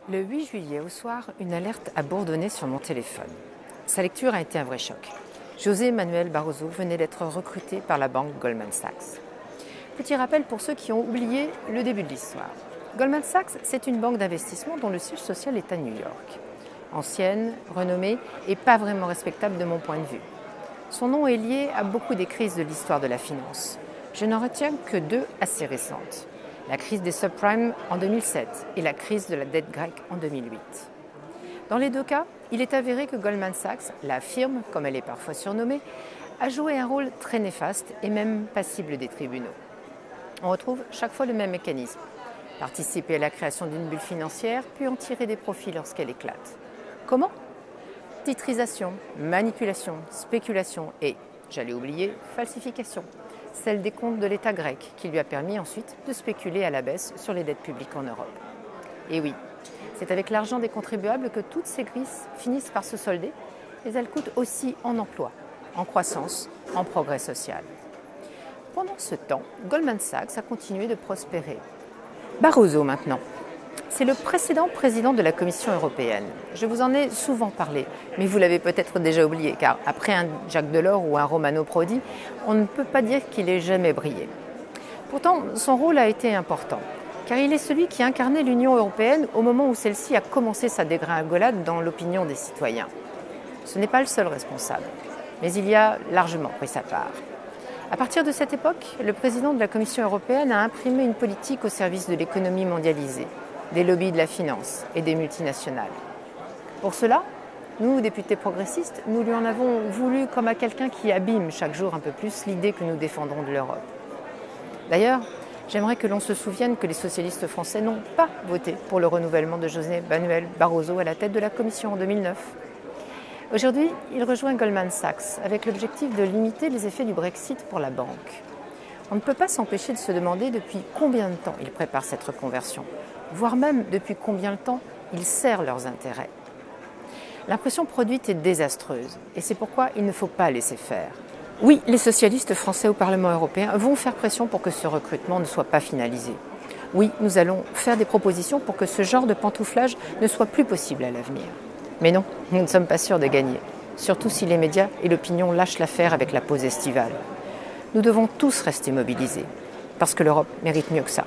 Le 8 juillet au soir, une alerte a bourdonné sur mon téléphone. Sa lecture a été un vrai choc. José Manuel Barroso venait d'être recruté par la banque Goldman Sachs. Petit rappel pour ceux qui ont oublié le début de l'histoire. Goldman Sachs, c'est une banque d'investissement dont le siège social est à New York. Ancienne, renommée et pas vraiment respectable de mon point de vue. Son nom est lié à beaucoup des crises de l'histoire de la finance. Je n'en retiens que deux assez récentes. La crise des subprimes en 2007 et la crise de la dette grecque en 2008. Dans les deux cas, il est avéré que Goldman Sachs, la firme, comme elle est parfois surnommée, a joué un rôle très néfaste et même passible des tribunaux. On retrouve chaque fois le même mécanisme. Participer à la création d'une bulle financière, puis en tirer des profits lorsqu'elle éclate. Comment ? Titrisation, manipulation, spéculation et, j'allais oublier, falsification. Celle des comptes de l'État grec, qui lui a permis ensuite de spéculer à la baisse sur les dettes publiques en Europe. Et oui, c'est avec l'argent des contribuables que toutes ces crises finissent par se solder, mais elles coûtent aussi en emploi, en croissance, en progrès social. Pendant ce temps, Goldman Sachs a continué de prospérer. Barroso maintenant. C'est le précédent président de la Commission européenne. Je vous en ai souvent parlé, mais vous l'avez peut-être déjà oublié, car après un Jacques Delors ou un Romano Prodi, on ne peut pas dire qu'il ait jamais brillé. Pourtant, son rôle a été important, car il est celui qui incarnait l'Union européenne au moment où celle-ci a commencé sa dégringolade dans l'opinion des citoyens. Ce n'est pas le seul responsable, mais il y a largement pris sa part. À partir de cette époque, le président de la Commission européenne a imprimé une politique au service de l'économie mondialisée, des lobbies de la finance et des multinationales. Pour cela, nous, députés progressistes, nous lui en avons voulu comme à quelqu'un qui abîme chaque jour un peu plus l'idée que nous défendons de l'Europe. D'ailleurs, j'aimerais que l'on se souvienne que les socialistes français n'ont pas voté pour le renouvellement de José Manuel Barroso à la tête de la Commission en 2009. Aujourd'hui, il rejoint Goldman Sachs avec l'objectif de limiter les effets du Brexit pour la banque. On ne peut pas s'empêcher de se demander depuis combien de temps ils préparent cette reconversion, voire même depuis combien de temps ils servent leurs intérêts. L'impression produite est désastreuse et c'est pourquoi il ne faut pas laisser faire. Oui, les socialistes français au Parlement européen vont faire pression pour que ce recrutement ne soit pas finalisé. Oui, nous allons faire des propositions pour que ce genre de pantouflage ne soit plus possible à l'avenir. Mais non, nous ne sommes pas sûrs de gagner, surtout si les médias et l'opinion lâchent l'affaire avec la pause estivale. Nous devons tous rester mobilisés, parce que l'Europe mérite mieux que ça.